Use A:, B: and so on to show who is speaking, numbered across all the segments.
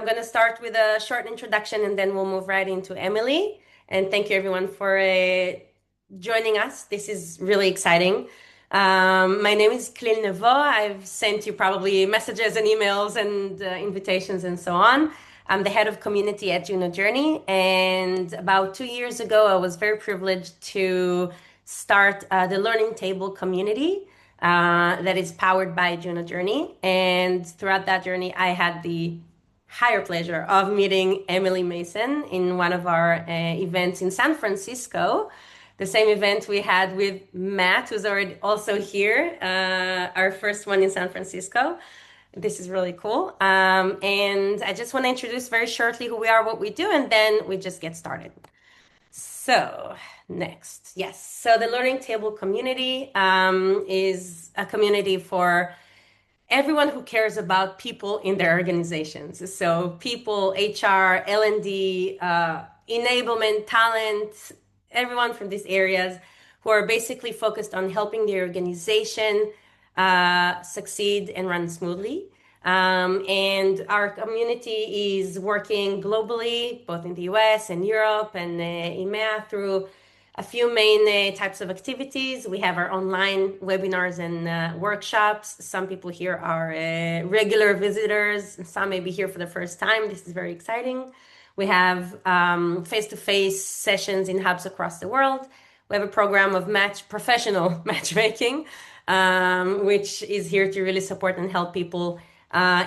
A: I'm going to start with a short introduction and then we'll move right into Emily. And thank you everyone for joining us. This is really exciting. My name is Clil Nevo. I've sent you probably messages and emails and invitations and so on. I'm the head of community at Juno Journey. And about 2 years ago, I was very privileged to start the Learning Table community that is powered by Juno Journey. And throughout that journey, I had the higher pleasure of meeting Emily Mason in one of our events in San Francisco. The same event we had with Matt, who's already also here, our first one in San Francisco. This is really cool. And I just want to introduce very shortly who we are, what we do, and then we just get started. So, next. Yes. So, the Learning Table community is a community for everyone who cares about people in their organizations. So people, HR, L&D, enablement, talent, everyone from these areas who are basically focused on helping the organization succeed and run smoothly. And our community is working globally, both in the US and Europe and EMEA through a few main types of activities. We have our online webinars and workshops. Some people here are regular visitors. Some may be here for the first time. This is very exciting. We have face-to-face sessions in hubs across the world. We have a program of professional matchmaking, which is here to really support and help people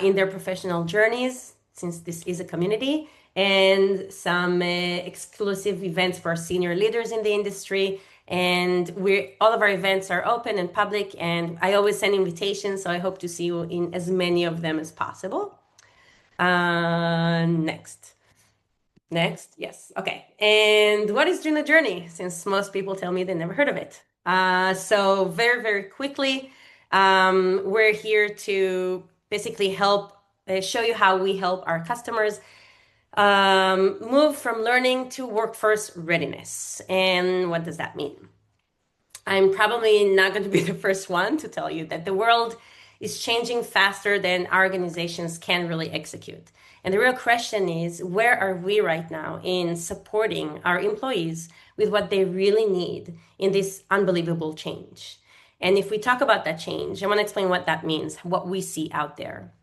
A: in their professional journeys, since this is a community, and some exclusive events for senior leaders in the industry. And all of our events are open and public, and I always send invitations, so I hope to see you in as many of them as possible. Next. Yes. Okay. And what is Juno Journey? Since most people tell me they never heard of it. So very, very quickly, we're here to basically help show you how we help our customers move from learning to workforce readiness. And what does that mean? I'm probably not going to be the first one to tell you that the world is changing faster than our organizations can really execute. And the real question is, where are we right now in supporting our employees with what they really need in this unbelievable change? And if we talk about that change, I want to explain what that means, what we see out there.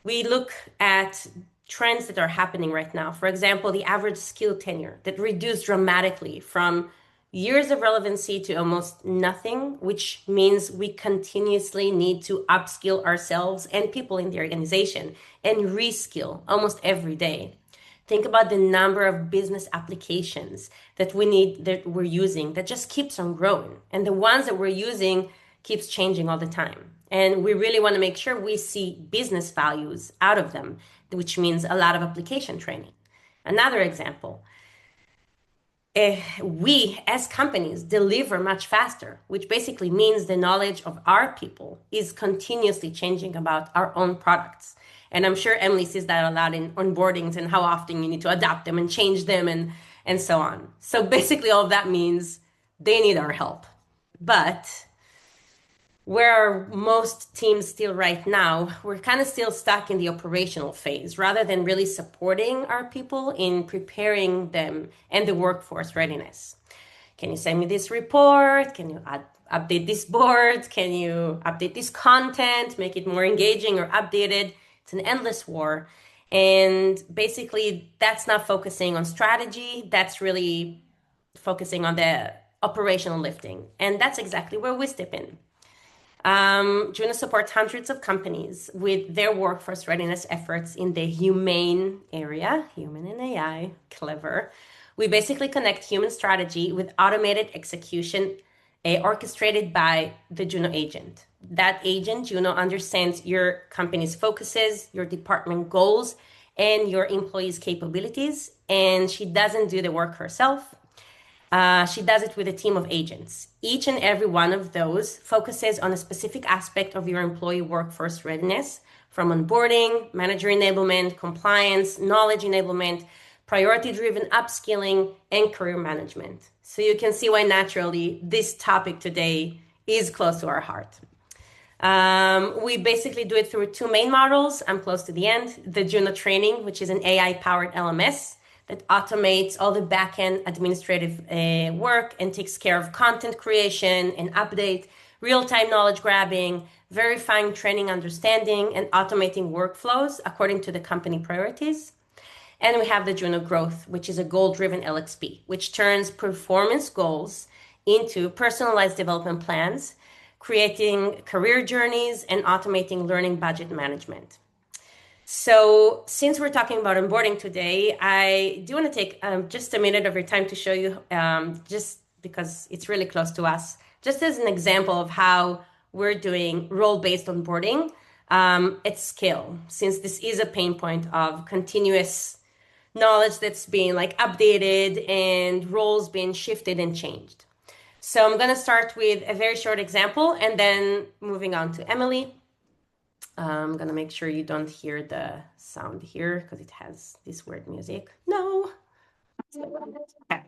A: We look at trends that are happening right now. For example, the average skill tenure that reduced dramatically from years of relevancy to almost nothing, which means we continuously need to upskill ourselves and people in the organization and reskill almost every day. Think about the number of business applications that we're using that just keeps on growing. And the ones that we're using keeps changing all the time. And we really want to make sure we see business values out of them, which means a lot of application training. Another example, we as companies deliver much faster, which basically means the knowledge of our people is continuously changing about our own products. And I'm sure Emily sees that a lot in onboardings and how often you need to adapt them and change them and so on. So basically all of that means they need our help. But where are most teams still right now, we're kind of still stuck in the operational phase rather than really supporting our people in preparing them and the workforce readiness. Can you send me this report? Can you update this board? Can you update this content, make it more engaging or updated? It's an endless war. And basically, that's not focusing on strategy. That's really focusing on the operational lifting. And that's exactly where we step in. Juno supports hundreds of companies with their workforce readiness efforts in the humane area, human and AI, clever. We basically connect human strategy with automated execution orchestrated by the Juno agent. That agent, Juno, understands your company's focuses, your department goals, and your employees' capabilities, and she doesn't do the work herself. She does it with a team of agents. Each and every one of those focuses on a specific aspect of your employee workforce readiness, from onboarding, manager enablement, compliance, knowledge enablement, priority-driven upskilling, and career management. So you can see why naturally this topic today is close to our heart. We basically do it through two main models. I'm close to the end. The Juno training, which is an AI-powered LMS that automates all the back-end administrative work and takes care of content creation and update, real-time knowledge grabbing, verifying training understanding, and automating workflows according to the company priorities. And we have the Juno Growth, which is a goal-driven LXP, which turns performance goals into personalized development plans, creating career journeys, and automating learning budget management. So, since we're talking about onboarding today, I do want to take just a minute of your time to show you, just because it's really close to us, just as an example of how we're doing role-based onboarding at scale, since this is a pain point of continuous knowledge that's being like updated and roles being shifted and changed. So I'm going to start with a very short example and then moving on to Emily. I'm going to make sure you don't hear the sound here because it has this weird music. No. Okay.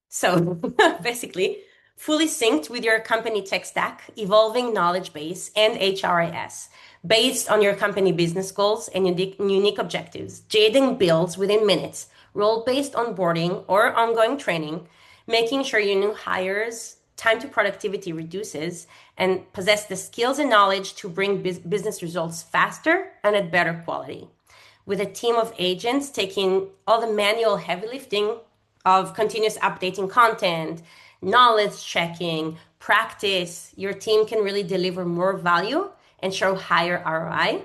A: So basically, fully synced with your company tech stack, evolving knowledge base, and HRIS based on your company business goals and unique objectives. Jaden builds within minutes role-based onboarding or ongoing training, making sure your new hires time to productivity reduces and possess the skills and knowledge to bring business results faster and at better quality. With a team of agents taking all the manual heavy lifting of continuous updating content, knowledge checking, practice, your team can really deliver more value and show higher ROI,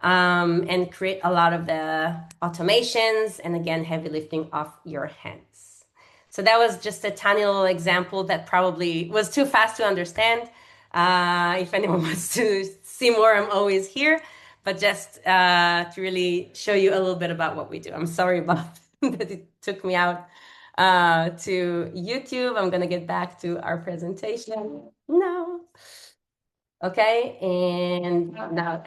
A: and create a lot of the automations and again, heavy lifting off your hands. So that was just a tiny little example that probably was too fast to understand. If anyone wants to see more, I'm always here. But just to really show you a little bit about what we do. I'm sorry about that it took me out to YouTube. I'm going to get back to our presentation. No. Okay. And now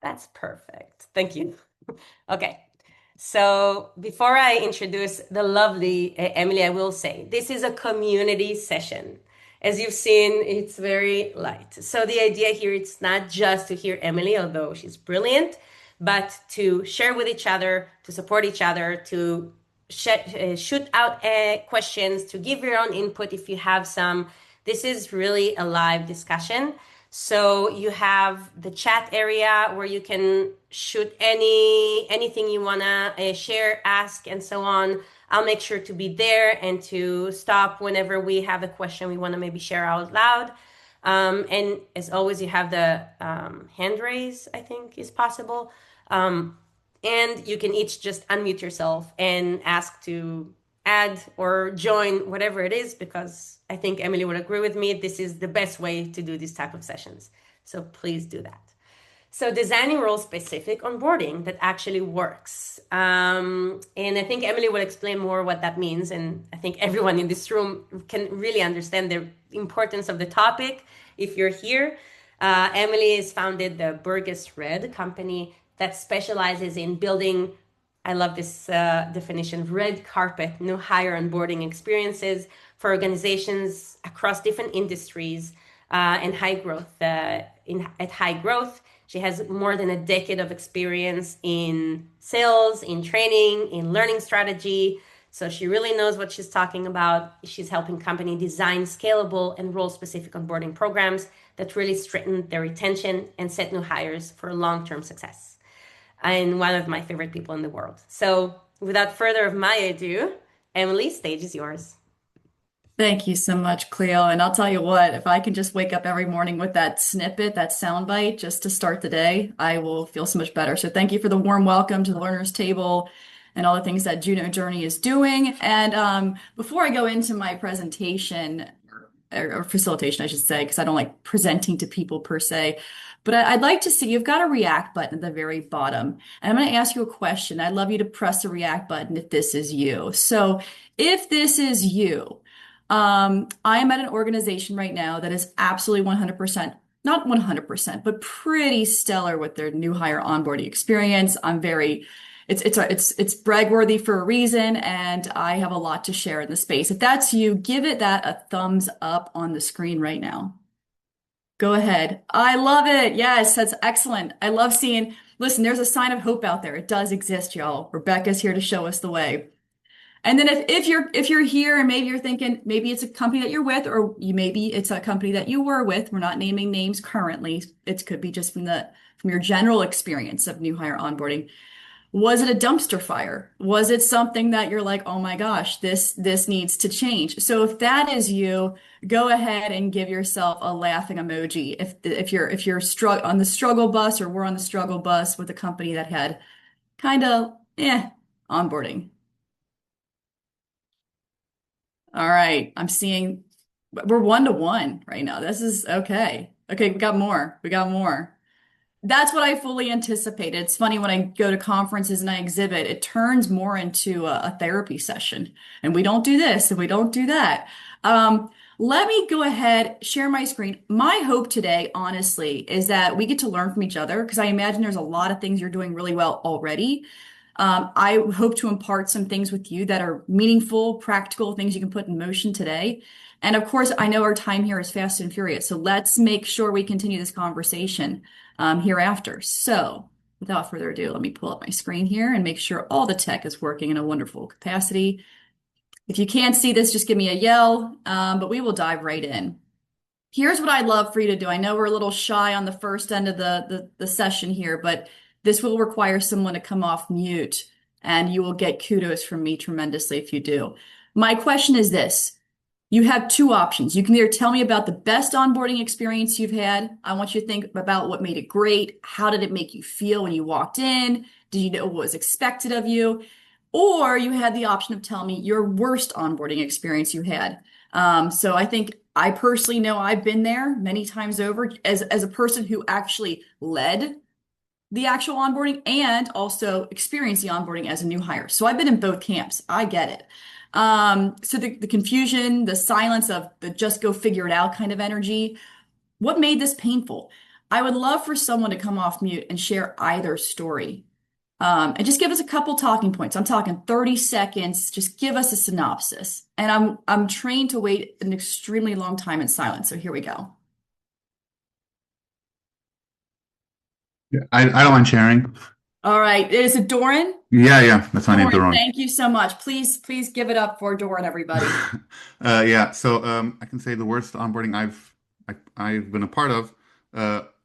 A: that's perfect. Thank you. Okay. So before I introduce the lovely Emily, I will say this is a community session. As you've seen, it's very light. So the idea here, it's not just to hear Emily, although she's brilliant, but to share with each other, to support each other, to shoot out questions, to give your own input if you have some. This is really a live discussion. So you have the chat area where you can shoot anything you wanna share, ask, and so on. I'll make sure to be there and to stop whenever we have a question we wanna maybe share out loud. And as always, you have the hand raise, I think is possible. And you can each just unmute yourself and ask to add or join whatever it is, because I think Emily would agree with me. This is the best way to do these type of sessions. So please do that. So designing role-specific onboarding that actually works. And I think Emily will explain more what that means. And I think everyone in this room can really understand the importance of the topic if you're here. Emily has founded the Burgess Red company that specializes in building, I love this definition, red carpet, new hire onboarding experiences for organizations across different industries and high growth. At high growth, she has more than a decade of experience in sales, in training, in learning strategy. So she really knows what she's talking about. She's helping companies design scalable and role-specific onboarding programs that really strengthen their retention and set new hires for long-term success. And one of my favorite people in the world. So without further of my ado, Emily, stage is yours.
B: Thank you so much, Cleo. And I'll tell you what, if I can just wake up every morning with that snippet, that soundbite, just to start the day, I will feel so much better. So thank you for the warm welcome to the Learner's Table and all the things that Juno Journey is doing. And before I go into my presentation, or facilitation, I should say, because I don't like presenting to people per se. But I'd like to see, you've got a react button at the very bottom. And I'm going to ask you a question. I'd love you to press the react button if this is you. So if this is you, I am at an organization right now that is absolutely 100%, not 100%, but pretty stellar with their new hire onboarding experience. I'm very It's brag-worthy for a reason, and I have a lot to share in the space. If that's you, give it that a thumbs up on the screen right now. Go ahead. I love it. Yes, that's excellent. I love seeing, listen, there's a sign of hope out there. It does exist, y'all. Rebecca's here to show us the way. And then if you're here and maybe you're thinking maybe it's a company that you're with, or you maybe it's a company that you were with. We're not naming names currently. It could be just from your general experience of new hire onboarding. Was it a dumpster fire? Was it something that you're like, oh my gosh, this needs to change? So if that is you, go ahead and give yourself a laughing emoji. If you're on the struggle bus, or we're on the struggle bus with a company that had kind of onboarding. All right, I'm seeing we're 1-to-1 right now. This is okay. Okay, we got more. We got more. That's what I fully anticipated. It's funny when I go to conferences and I exhibit, it turns more into a therapy session. And we don't do this and we don't do that. Let me go ahead, share my screen. My hope today, honestly, is that we get to learn from each other because I imagine there's a lot of things you're doing really well already. I hope to impart some things with you that are meaningful, practical things you can put in motion today. And of course, I know our time here is fast and furious. So let's make sure we continue this conversation hereafter. So without further ado, let me pull up my screen here and make sure all the tech is working in a wonderful capacity. If you can't see this, just give me a yell, but we will dive right in. Here's what I'd love for you to do. I know we're a little shy on the first end of the session here, but this will require someone to come off mute, and you will get kudos from me tremendously if you do. My question is this. You have two options. You can either tell me about the best onboarding experience you've had. I want you to think about what made it great. How did it make you feel when you walked in? Did you know what was expected of you? Or you had the option of telling me your worst onboarding experience you had. So I think I personally know I've been there many times over as a person who actually led the actual onboarding and also experienced the onboarding as a new hire. So I've been in both camps. I get it. So the confusion, the silence of the just go figure it out kind of energy, what made this painful? I would love for someone to come off mute and share either story. And just give us a couple talking points. I'm talking 30 seconds. Just give us a synopsis. And I'm trained to wait an extremely long time in silence. So here we go.
C: Yeah, I don't mind sharing.
B: All right. Is it Doran?
C: Yeah, that's my name,
B: Doran,
C: Doron.
B: thank you so much. Please give it up for Doran, everybody.
C: Yeah, so I can say the worst onboarding I've been a part of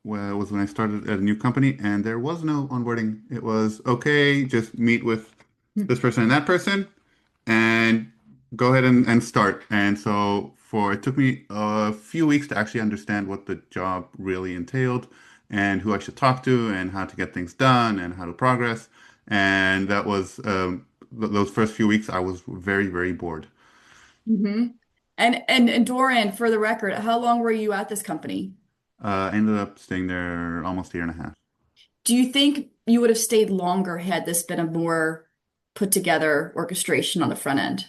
C: was when I started at a new company, and there was no onboarding. It was okay, just meet with this person and that person, and go ahead and start. And so it took me a few weeks to actually understand what the job really entailed, and who I should talk to, and how to get things done, and how to progress. And that was those first few weeks, I was very, very bored.
B: hmm And Doran, for the record, how long were you at this company?
C: I ended up staying there almost a year and a half.
B: Do you think you would have stayed longer had this been a more put together orchestration on the front end?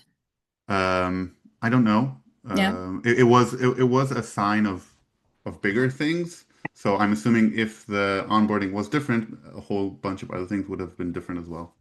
C: I don't know.
B: Yeah.
C: It was a sign of bigger things. So I'm assuming if the onboarding was different, a whole bunch of other things would have been different as well.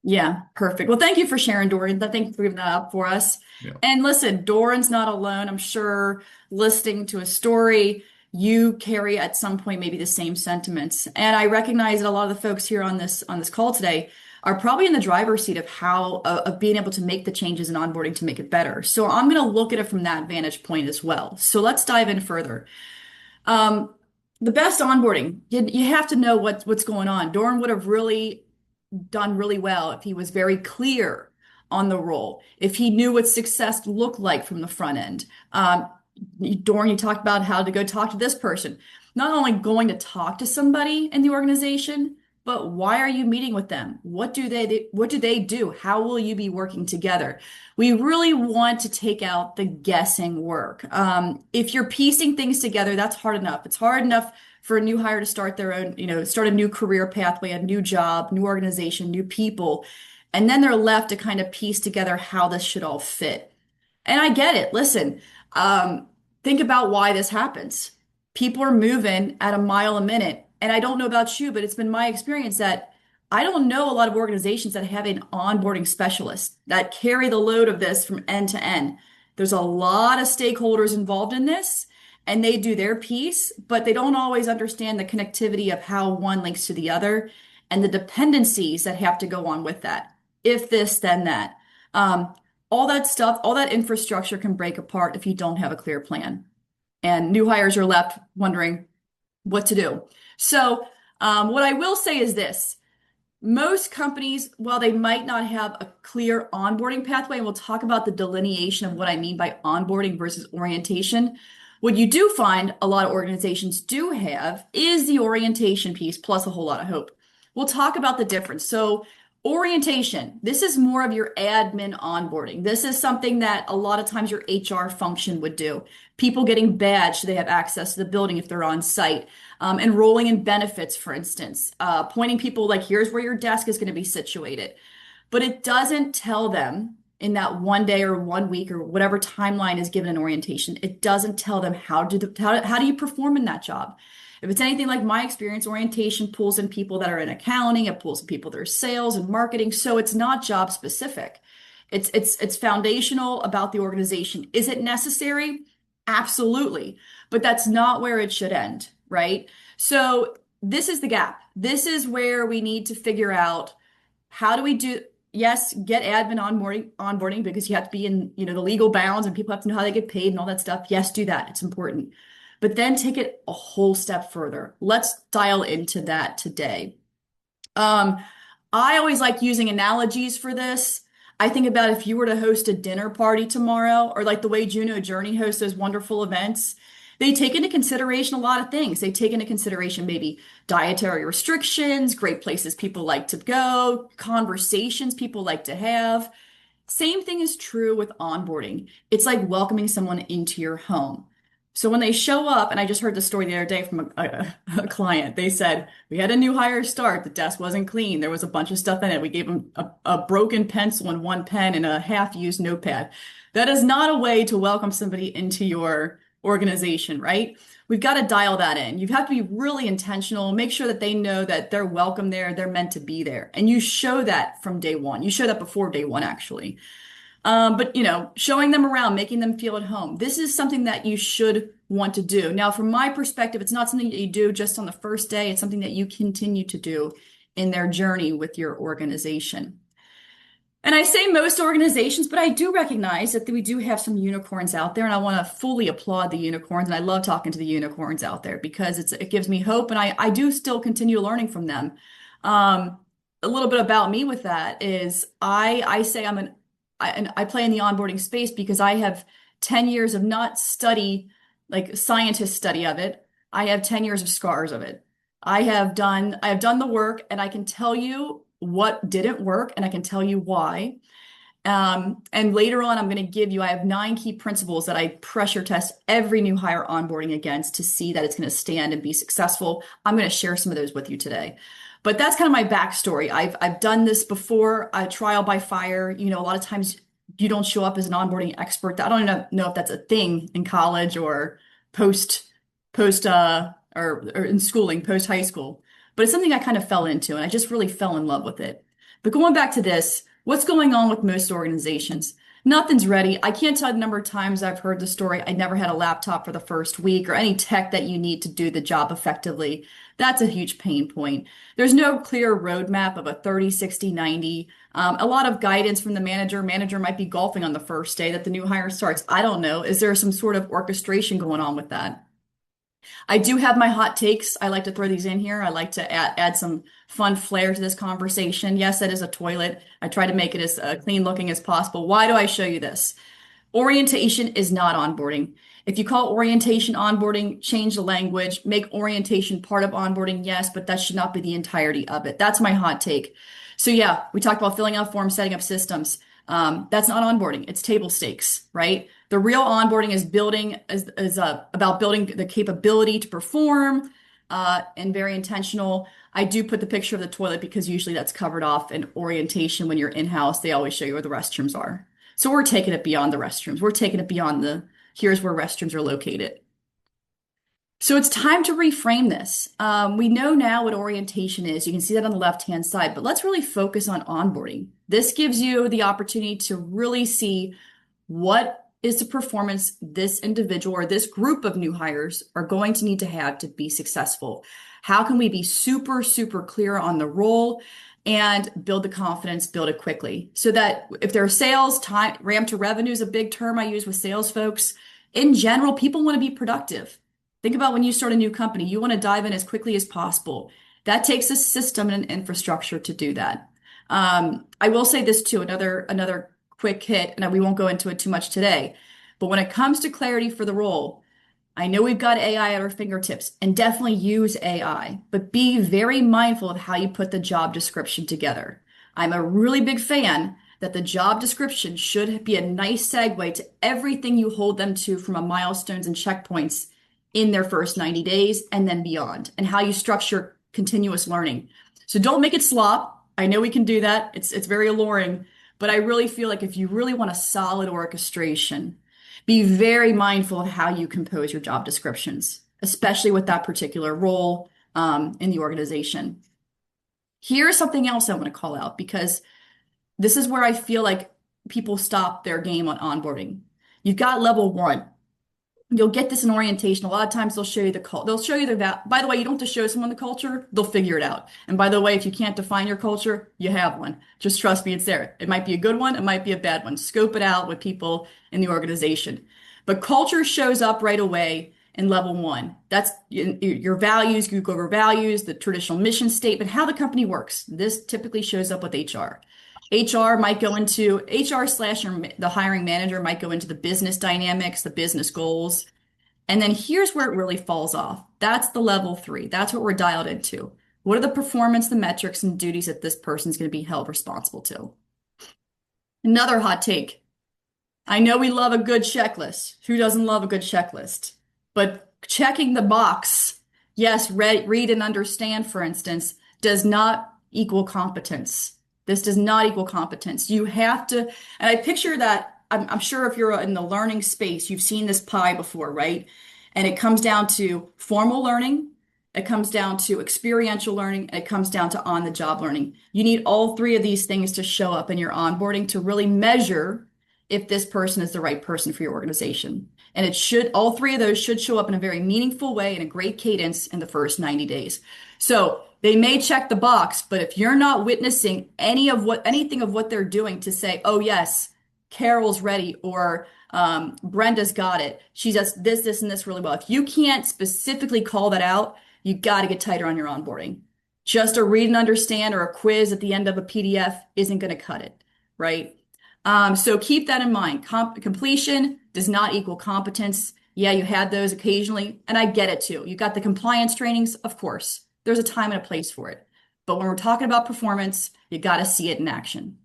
B: Yeah, perfect. Well, thank you for sharing, Doran. Thank you for giving that up for us.
C: Yeah.
B: And listen, Doran's not alone. I'm sure listening to a story, you carry at some point maybe the same sentiments. And I recognize that a lot of the folks here on this call today are probably in the driver's seat of how of being able to make the changes in onboarding to make it better. So I'm going to look at it from that vantage point as well. So let's dive in further. Um, the best onboarding, you have to know what's going on. Doran would have really done really well if he was very clear on the role, if he knew what success looked like from the front end. Doran, you talked about how to go talk to this person. Not only going to talk to somebody in the organization, but why are you meeting with them? What do they do? How will you be working together? We really want to take out the guessing work. If you're piecing things together, that's hard enough. It's hard enough for a new hire to start their own, start a new career pathway, a new job, new organization, new people. And then they're left to kind of piece together how this should all fit. And I get it. Listen, think about why this happens. People are moving at a mile a minute. And I don't know about you, but it's been my experience that I don't know a lot of organizations that have an onboarding specialist that carry the load of this from end to end. There's a lot of stakeholders involved in this, and they do their piece, but they don't always understand the connectivity of how one links to the other and the dependencies that have to go on with that. If this, then that. Um, all that stuff, all that infrastructure can break apart if you don't have a clear plan. And new hires are left wondering what to do. So, what I will say is this. Most companies, while they might not have a clear onboarding pathway, and we'll talk about the delineation of what I mean by onboarding versus orientation, what you do find a lot of organizations do have is the orientation piece plus a whole lot of hope. We'll talk about the difference. So, orientation, this is more of your admin onboarding. This is something that a lot of times your HR function would do. People getting badged so they have access to the building if they're on site. Enrolling in benefits, for instance, pointing people like, here's where your desk is going to be situated. But it doesn't tell them in that 1 day or 1 week or whatever timeline is given in orientation, it doesn't tell them how do you perform in that job. If it's anything like my experience, orientation pulls in people that are in accounting, it pulls in people that are sales and marketing. So it's not job specific. It's foundational about the organization. Is it necessary? Absolutely. But that's not where it should end, right? So this is the gap. This is where we need to figure out how do we do, yes, get admin onboarding because you have to be in, the legal bounds and people have to know how they get paid and all that stuff. Yes, do that. It's important. But then take it a whole step further. Let's dial into that today. Um, I always like using analogies for this. I think about if you were to host a dinner party tomorrow, or like the way Juno Journey hosts those wonderful events, they take into consideration a lot of things. They take into consideration maybe dietary restrictions, great places people like to go, conversations people like to have. Same thing is true with onboarding. It's like welcoming someone into your home. So when they show up, and I just heard the story the other day from a client, they said, we had a new hire start. The desk wasn't clean. There was a bunch of stuff in it. We gave them a broken pencil and one pen and a half-used notepad. That is not a way to welcome somebody into your organization, right? We've got to dial that in. You have to be really intentional. Make sure that they know that they're welcome there. They're meant to be there. And you show that from day one. You show that before day one, actually. But showing them around, making them feel at home. This is something that you should want to do. Now, from my perspective, it's not something that you do just on the first day. It's something that you continue to do in their journey with your organization. And I say most organizations, but I do recognize that we do have some unicorns out there, and I want to fully applaud the unicorns. And I love talking to the unicorns out there because it gives me hope, and I do still continue learning from them. A little bit about me with that is I say I play in the onboarding space because I have 10 years of not study, like scientist study of it. I have 10 years of scars of it. I have done the work and I can tell you what didn't work and I can tell you why. And later on, I have 9 key principles that I pressure test every new hire onboarding against to see that it's going to stand and be successful. I'm going to share some of those with you today. But that's kind of my backstory. I've done this before, trial by fire. A lot of times you don't show up as an onboarding expert. I don't even know if that's a thing in college or post or in schooling, post high school. But it's something I kind of fell into and I just really fell in love with it. But going back to this, what's going on with most organizations? Nothing's ready. I can't tell you the number of times I've heard the story. I never had a laptop for the first week or any tech that you need to do the job effectively. That's a huge pain point. There's no clear roadmap of a 30, 60, 90. A lot of guidance from the manager. Manager might be golfing on the first day that the new hire starts. I don't know. Is there some sort of orchestration going on with that? I do have my hot takes. I like to throw these in here. I like to add some fun flair to this conversation. Yes, that is a toilet. I try to make it as clean looking as possible. Why do I show you this? Orientation is not onboarding. If you call orientation onboarding, change the language, make orientation part of onboarding, yes, but that should not be the entirety of it. That's my hot take. So yeah, we talked about filling out forms, setting up systems. That's not onboarding. It's table stakes, right? The real onboarding is about building the capability to perform and very intentional. I do put the picture of the toilet because usually that's covered off in orientation when you're in-house. They always show you where the restrooms are. So we're taking it beyond the restrooms. We're taking it beyond here's where restrooms are located. So it's time to reframe this. We know now what orientation is. You can see that on the left-hand side, but let's really focus on onboarding. This gives you the opportunity to really see what is the performance this individual or this group of new hires are going to need to have to be successful. How can we be super, super clear on the role and build the confidence, build it quickly so that if there are sales, time, ramp to revenue is a big term I use with sales folks. In general, people want to be productive. Think about when you start a new company, you want to dive in as quickly as possible. That takes a system and an infrastructure to do that. I will say this too, another quick hit, and we won't go into it too much today. But when it comes to clarity for the role, I know we've got AI at our fingertips and definitely use AI, but be very mindful of how you put the job description together. I'm a really big fan that the job description should be a nice segue to everything you hold them to from a milestones and checkpoints in their first 90 days and then beyond, and how you structure continuous learning. So don't make it slop. I know we can do that. It's very alluring, but I really feel like if you really want a solid orchestration, be very mindful of how you compose your job descriptions, especially with that particular role in the organization. Here's something else I want to call out because this is where I feel like people stop their game on onboarding. You've got level one. You'll get this in orientation. A lot of times they'll show you the cult. They'll show you the by the way, you don't have to show someone the culture. They'll figure it out. And by the way, if you can't define your culture, you have one. Just trust me, it's there. It might be a good one. It might be a bad one. Scope it out with people in the organization. But culture shows up right away in level one. That's your values. You go over values, the traditional mission statement, how the company works. This typically shows up with HR. HR might go into HR slash the hiring manager might go into the business dynamics, the business goals. And then here's where it really falls off. That's the level three. That's what we're dialed into. What are the performance, the metrics, and duties that this person's going to be held responsible to? Another hot take. I know we love a good checklist. Who doesn't love a good checklist? But checking the box, yes, read and understand, for instance, does not equal competence. This does not equal competence. You have to, and I picture that, I'm sure if you're in the learning space, you've seen this pie before, right? And it comes down to formal learning, it comes down to experiential learning, and it comes down to on-the-job learning. You need all three of these things to show up in your onboarding to really measure if this person is the right person for your organization. And it should, all three of those should show up in a very meaningful way in a great cadence in the first 90 days. So they may check the box, but if you're not witnessing anything of what they're doing to say, oh yes, Carol's ready, or Brenda's got it. She does this, this, and this really well. If you can't specifically call that out, you got to get tighter on your onboarding. Just a read and understand or a quiz at the end of a PDF isn't going to cut it, right? So keep that in mind. Completion does not equal competence. Yeah, you had those occasionally, and I get it too. You got the compliance trainings, of course. There's a time and a place for it. But when we're talking about performance, you got to see it in action.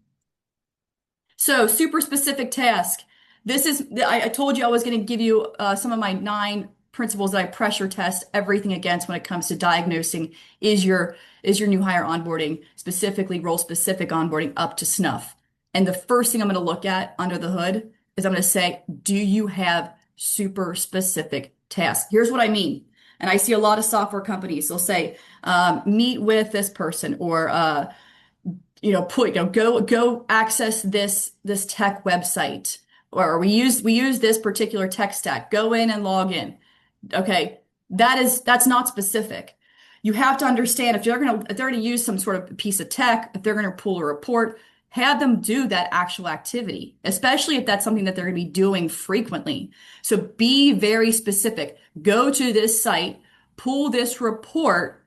B: So super specific task. This is, I told you I was going to give you some of my 9 principles that I pressure test everything against when it comes to diagnosing is your new hire onboarding, specifically role specific onboarding up to snuff. And the first thing I'm going to look at under the hood is I'm going to say, do you have super specific tasks? Here's what I mean. And I see a lot of software companies, they'll say, meet with this person or, go access this tech website, or we use this particular tech stack. Go in and log in. Okay, that's not specific. You have to understand if they're gonna use some sort of piece of tech, if they're gonna pull a report, have them do that actual activity, especially if that's something that they're gonna be doing frequently. So be very specific. Go to this site, pull this report,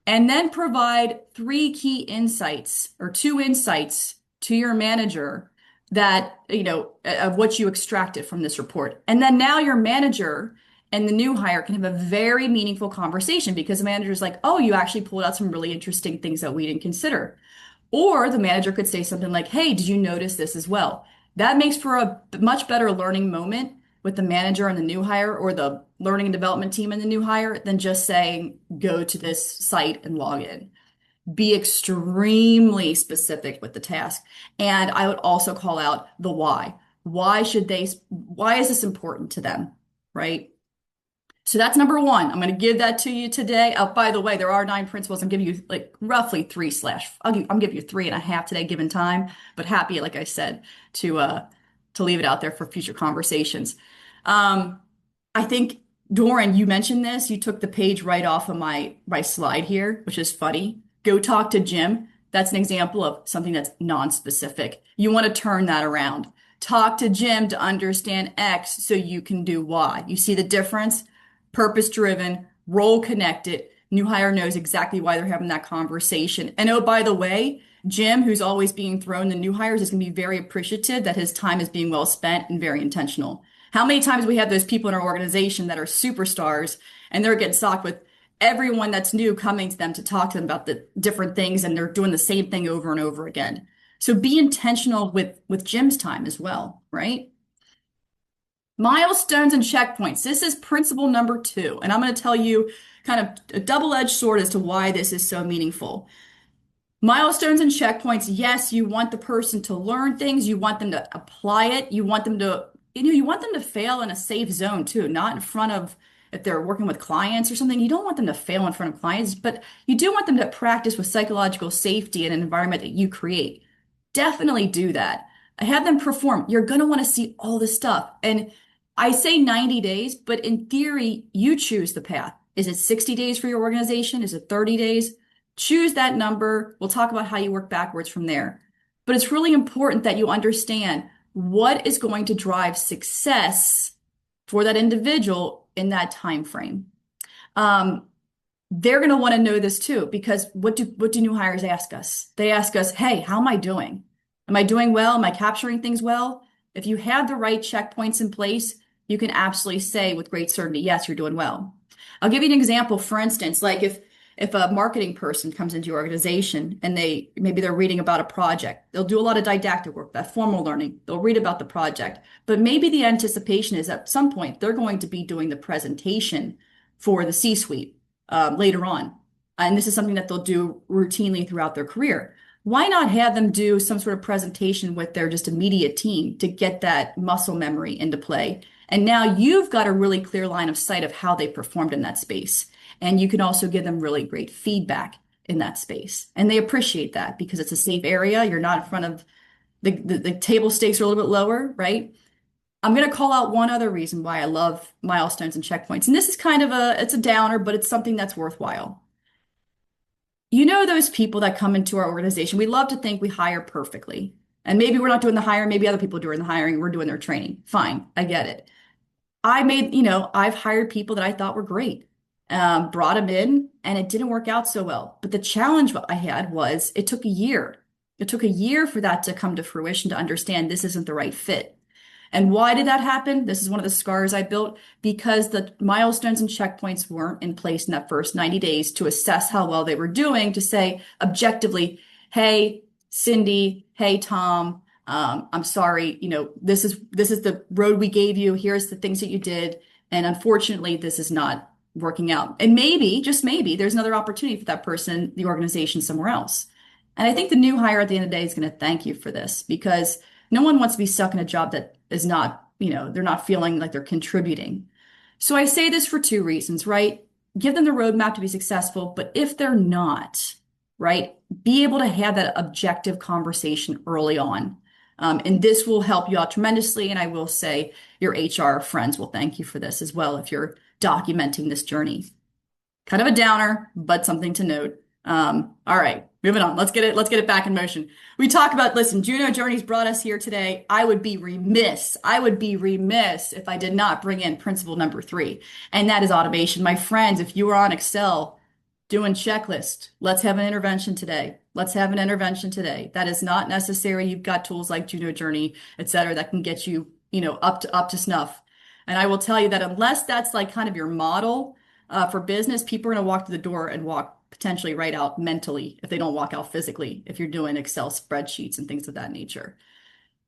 B: and then provide 3 key insights or 2 insights to your manager that, of what you extracted from this report. And then now your manager and the new hire can have a very meaningful conversation because the manager's like, oh, you actually pulled out some really interesting things that we didn't consider. Or the manager could say something like, hey, did you notice this as well? That makes for a much better learning moment with the manager and the new hire or the learning and development team and the new hire than just saying, go to this site and log in. Be extremely specific with the task. And I would also call out the why. Why is this important to them, right? So that's number one. I'm going to give that to you today. Oh, by the way, there are 9 principles. I'm giving you like roughly three slash. I'm giving you 3.5 today, given time. But happy, like I said, to leave it out there for future conversations. Um, I think Doran, you mentioned this. You took the page right off of my slide here, which is funny. Go talk to Jim. That's an example of something that's non-specific. You want to turn that around. Talk to Jim to understand X so you can do Y. You see the difference? Purpose driven, role connected. New hire knows exactly why they're having that conversation. And oh, by the way, Jim, who's always being thrown the new hires, is going to be very appreciative that his time is being well spent and very intentional. How many times we have those people in our organization that are superstars and they're getting socked with everyone that's new coming to them to talk to them about the different things and they're doing the same thing over and over again. So be intentional with Jim's time as well, right? Milestones and checkpoints. This is principle number 2. And I'm going to tell you kind of a double-edged sword as to why this is so meaningful. Milestones and checkpoints. Yes, you want the person to learn things. You want them to apply it. You want them to, you want them to fail in a safe zone too, not in front of, if they're working with clients or something, you don't want them to fail in front of clients, but you do want them to practice with psychological safety in an environment that you create. Definitely do that. Have them perform. You're going to want to see all this stuff. And I say 90 days, but in theory, you choose the path. Is it 60 days for your organization? Is it 30 days? Choose that number. We'll talk about how you work backwards from there. But it's really important that you understand what is going to drive success for that individual in that time frame. They're going to want to know this too, because what do new hires ask us? They ask us, "Hey, how am I doing? Am I doing well? Am I capturing things well?" If you have the right checkpoints in place, you can absolutely say with great certainty, yes, you're doing well. I'll give you an example. For instance, like if a marketing person comes into your organization and maybe they're reading about a project, they'll do a lot of didactic work, that formal learning. They'll read about the project, but maybe the anticipation is at some point they're going to be doing the presentation for the C-suite later on. And this is something that they'll do routinely throughout their career. Why not have them do some sort of presentation with their just immediate team to get that muscle memory into play? And now you've got a really clear line of sight of how they performed in that space. And you can also give them really great feedback in that space. And they appreciate that because it's a safe area. You're not in front of the table stakes are a little bit lower, right? I'm going to call out one other reason why I love milestones and checkpoints. And this is kind of it's a downer, but it's something that's worthwhile. You know, those people that come into our organization, we love to think we hire perfectly. And maybe we're not doing the hiring, maybe other people are doing the hiring, we're doing their training. Fine, I get it. I've hired people that I thought were great, brought them in, and it didn't work out so well. But the challenge I had was it took a year. It took a year for that to come to fruition to understand this isn't the right fit. And why did that happen? This is one of the scars I built because the milestones and checkpoints weren't in place in that first 90 days to assess how well they were doing, to say objectively, hey, Cindy, hey, Tom, I'm sorry, this is the road we gave you. Here's the things that you did. And unfortunately, this is not working out. And maybe, just maybe, there's another opportunity for that person, the organization somewhere else. And I think the new hire at the end of the day is going to thank you for this because no one wants to be stuck in a job that is not, they're not feeling like they're contributing. So I say this for 2 reasons, right? Give them the roadmap to be successful, but if they're not, right, be able to have that objective conversation early on. And this will help you out tremendously. And I will say your HR friends will thank you for this as well if you're documenting this journey. Kind of a downer, but something to note. All right, moving on. Let's get it back in motion. We talk about, listen, Juno Journeys brought us here today. I would be remiss if I did not bring in principle number 3, and that is automation. My friends, if you are on Excel doing checklist, let's have an intervention today. That is not necessary. You've got tools like Juno Journey, et cetera, that can get you, up to snuff. And I will tell you that unless that's like kind of your model for business, people are going to walk to the door and walk potentially right out mentally if they don't walk out physically, if you're doing Excel spreadsheets and things of that nature.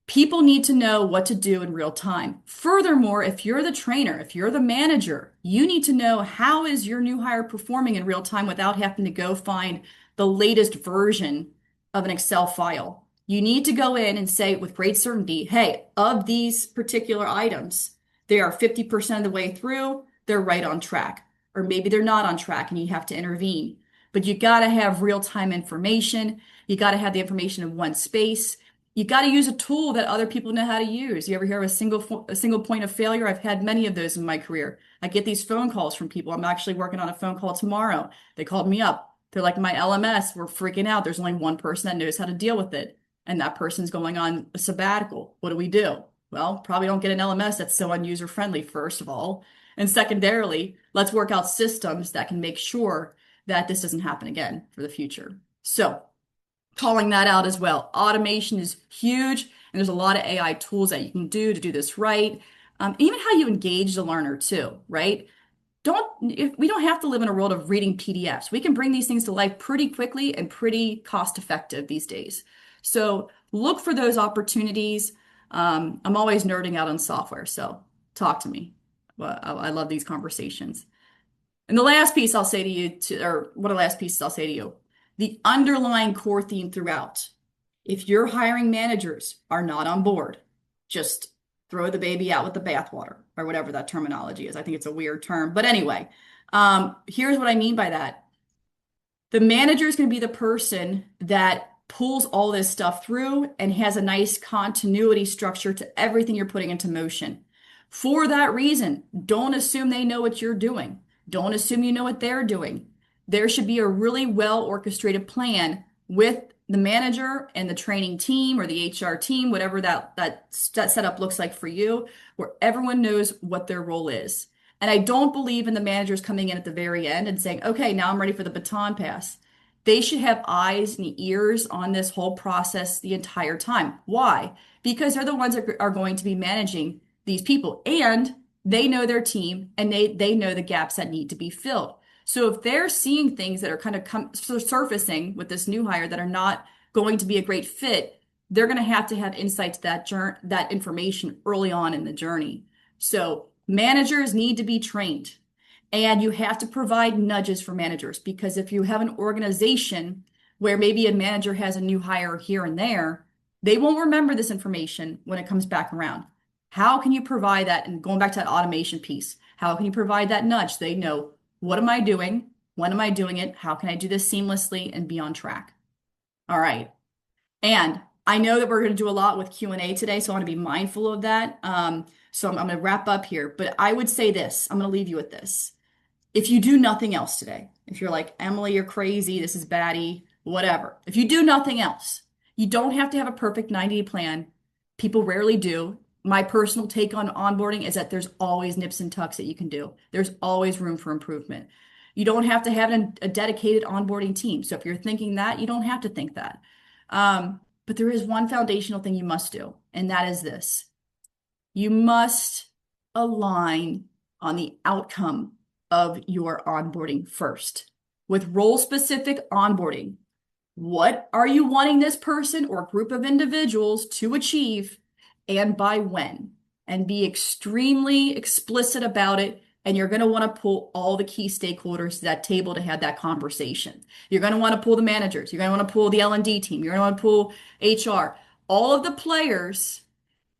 B: People need to know what to do in real time. Furthermore, if you're the trainer, if you're the manager, you need to know how is your new hire performing in real time without having to go find the latest version of an Excel file. You need to go in and say with great certainty, hey, of these particular items, they are 50% of the way through. they're right on track. Or maybe they're not on track and you have to intervene. But you got to have real-time information. You got to have the information in one space. You got to use a tool that other people know how to use. You ever hear of a single point of failure? I've had many of those in my career. I get these phone calls from people. I'm actually working on a phone call tomorrow. They called me up. They're like, my LMS, we're freaking out. There's only one person that knows how to deal with it. And that person's going on a sabbatical. What do we do? Well, probably don't get an LMS that's so unuser friendly, first of all. And secondarily, let's work out systems that can make sure that this doesn't happen again for the future. So, calling that out as well. Automation is huge, and there's a lot of AI tools that you can do to do this right. Even how you engage the learner too, right? We don't have to live in a world of reading PDFs. We can bring these things to life pretty quickly and pretty cost effective these days. So look for those opportunities. I'm always nerding out on software, so talk to me. Well, I love these conversations. And the last piece I'll say to you, or one of the last pieces I'll say to you, the underlying core theme throughout. If your hiring managers are not on board, just throw the baby out with the bathwater, or whatever that terminology is. I think it's a weird term. But anyway, here's what I mean by that. The manager is going to be the person that pulls all this stuff through and has a nice continuity structure to everything you're putting into motion. For that reason, don't assume they know what you're doing. Don't assume you know what they're doing. There should be a really well orchestrated plan with the manager and the training team or the HR team, whatever that setup looks like for you, where everyone knows what their role is. And I don't believe in the managers coming in at the very end and saying, okay, now I'm ready for the baton pass. They should have eyes and ears on this whole process the entire time. Why? Because they're the ones that are going to be managing these people, and they know their team, and they know the gaps that need to be filled. So if they're seeing things that are kind of surfacing with this new hire that are not going to be a great fit, they're going to have insight to that information early on in the journey. So managers need to be trained, and you have to provide nudges for managers, because if you have an organization where maybe a manager has a new hire here and there, they won't remember this information when it comes back around. How can you provide that? And going back to that automation piece, how can you provide that nudge? They know, what am I doing? When am I doing it? How can I do this seamlessly and be on track? All right. And I know that we're going to do a lot with Q&A today, so I want to be mindful of that. So I'm going to wrap up here, but I would say this. I'm going to leave you with this. If you do nothing else today, if you're like, Emily, you're crazy, this is batty, whatever. If you do nothing else, you don't have to have a perfect 90-day plan. People rarely do. My personal take on onboarding is that there's always nips and tucks that you can do. There's always room for improvement. You don't have to have a dedicated onboarding team. So if you're thinking that, you don't have to think that. But there is one foundational thing you must do, and that is this. You must align on the outcome of your onboarding first. With role-specific onboarding, what are you wanting this person or group of individuals to achieve, and by when? And be extremely explicit about it. And you're going to want to pull all the key stakeholders to that table to have that conversation. You're going to want to pull the managers. You're going to want to pull the L&D team. You're going to want to pull HR. All of the players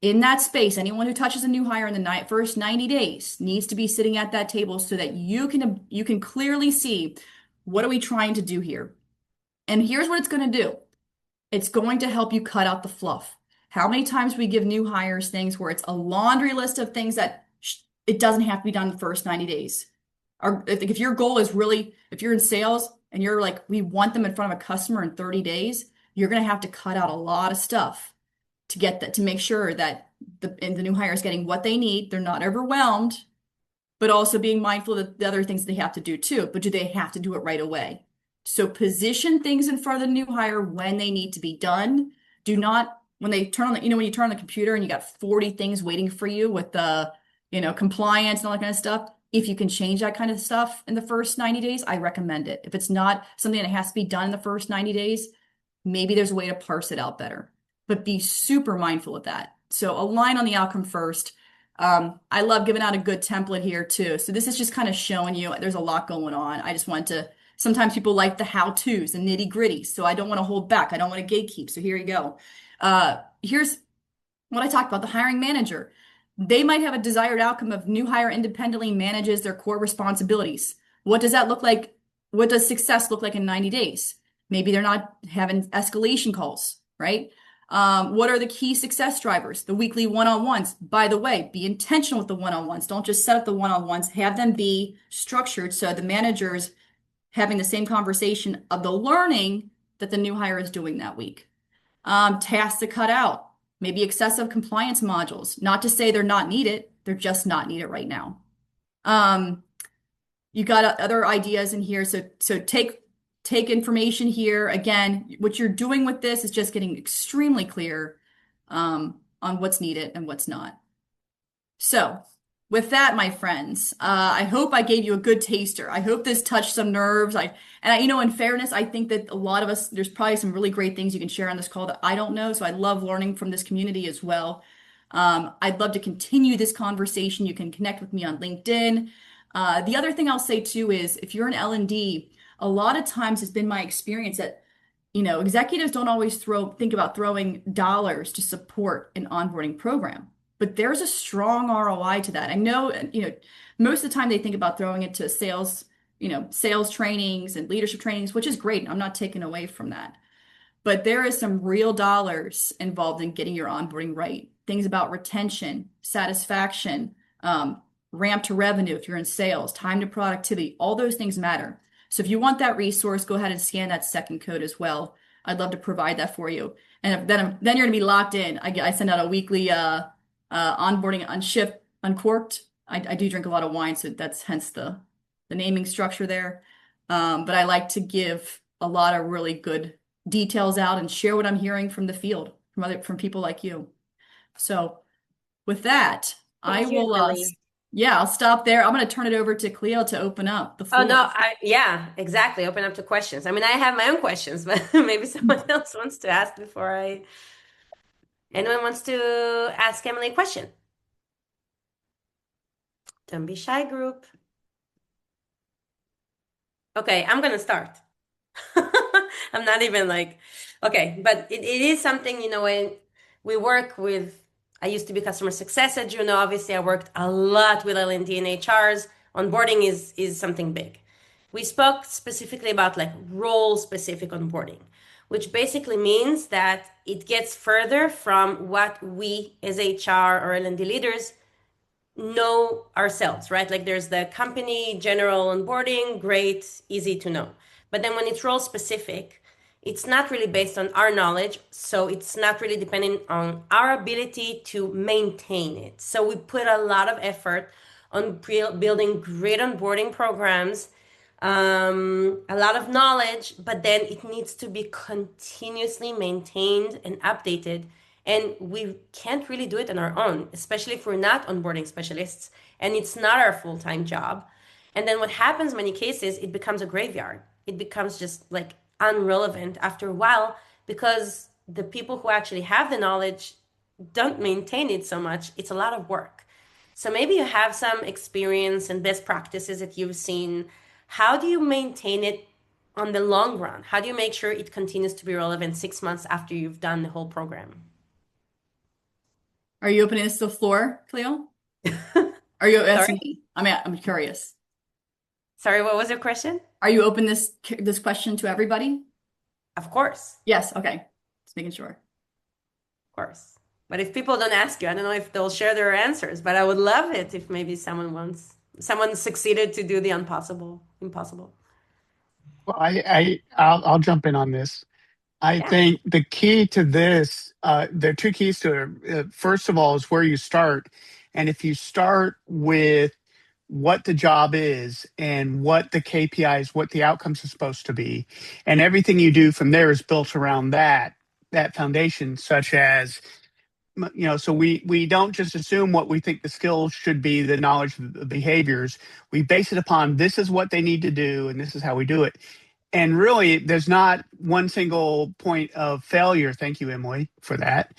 B: in that space, anyone who touches a new hire in the first 90 days needs to be sitting at that table so that you can clearly see, what are we trying to do here? And here's what it's going to do. It's going to help you cut out the fluff. How many times we give new hires things where it's a laundry list of things that it doesn't have to be done in the first 90 days. Or if your goal is really, if you're in sales and you're like, we want them in front of a customer in 30 days, you're going to have to cut out a lot of stuff to get that, to make sure that the new hire is getting what they need. They're not overwhelmed, but also being mindful of the other things they have to do too. But do they have to do it right away? So position things in front of the new hire when they need to be done. Do not, when they turn on the, when you turn on the computer and you got 40 things waiting for you with the, compliance and all that kind of stuff. If you can change that kind of stuff in the first 90 days, I recommend it. If it's not something that has to be done in the first 90 days, maybe there's a way to parse it out better. But be super mindful of that. So align on the outcome first. I love giving out a good template here too. So this is just kind of showing you there's a lot going on. I just want to, sometimes people like the how-tos, the nitty-gritty. So I don't want to hold back. I don't want to gatekeep. So here you go. Here's what I talked about, the hiring manager. They might have a desired outcome of new hire independently manages their core responsibilities. What does that look like? What does success look like in 90 days? Maybe they're not having escalation calls, right? What are the key success drivers? The weekly one-on-ones. By the way, be intentional with the one-on-ones. Don't just set up the one-on-ones. Have them be structured so the managers having the same conversation of the learning that the new hire is doing that week. Tasks to cut out, maybe excessive compliance modules. Not to say they're not needed, they're just not needed right now. Um, you got other ideas in here, so take information here. Again, what you're doing with this is just getting extremely clear on what's needed and what's not. So, with that, my friends, I hope I gave you a good taster. I hope this touched some nerves. In fairness, I think that a lot of us, there's probably some really great things you can share on this call that I don't know. So I love learning from this community as well. I'd love to continue this conversation. You can connect with me on LinkedIn. The other thing I'll say too is if you're an L&D, a lot of times it's been my experience that executives don't always think about throwing dollars to support an onboarding program, but there's a strong ROI to that. I know, most of the time they think about throwing it to sales, sales trainings and leadership trainings, which is great. I'm not taking away from that. But there is some real dollars involved in getting your onboarding right. Things about retention, satisfaction, ramp to revenue if you're in sales, time to productivity, all those things matter. So if you want that resource, go ahead and scan that second code as well. I'd love to provide that for you. And then you're going to be locked in. I send out a weekly onboarding unshift uncorked. I do drink a lot of wine, so that's hence the naming structure there. But I like to give a lot of really good details out and share what I'm hearing from the field, from people like you. So with that, I
A: Thank you,
B: will
A: Emily.
B: yeah, I'll stop there. I'm going to turn it over to Cleo to open up the
A: Oh
B: floor.
A: no, yeah, exactly. Open up to questions. I mean, I have my own questions, but maybe someone else wants to ask before I. Anyone wants to ask Emily a question? Don't be shy, group. Okay, I'm gonna start. I'm not even like, okay, but it is something, when we work with, I used to be customer success at Juno. Obviously, I worked a lot with L&D and HRs. Onboarding is something big. We spoke specifically about like role specific onboarding, which basically means that it gets further from what we as HR or L&D leaders know ourselves, right? Like there's the company general onboarding, great, easy to know. But then when it's role specific, it's not really based on our knowledge. So it's not really depending on our ability to maintain it. So we put a lot of effort on building great onboarding programs, a lot of knowledge, but then it needs to be continuously maintained and updated. And we can't really do it on our own, especially if we're not onboarding specialists and it's not our full-time job. And then what happens many cases, it becomes a graveyard. It becomes just like unrelevant after a while because the people who actually have the knowledge don't maintain it so much. It's a lot of work. So maybe you have some experience and best practices that you've seen. How do you maintain it on the long run? How do you make sure it continues to be relevant 6 months after you've done the whole program?
B: Are you opening this to the floor, Cleo? Are you
A: Sorry?
B: asking me? I'm curious.
A: Sorry, what was your question?
B: Are you open this question to everybody?
A: Of course.
B: Yes, okay. Just making sure.
A: Of course. But if people don't ask you, I don't know if they'll share their answers, but I would love it if maybe someone succeeded to do the impossible.
D: Well, I'll jump in on this. I
A: Yeah.
D: think the key to this, there are two keys to it. First of all, is where you start, and if you start with what the job is and what the KPIs, what the outcomes are supposed to be, and everything you do from there is built around that foundation, such as so we don't just assume what we think the skills should be, the knowledge, the behaviors. We base it upon this is what they need to do, and this is how we do it. And really, there's not one single point of failure. Thank you, Emily, for that.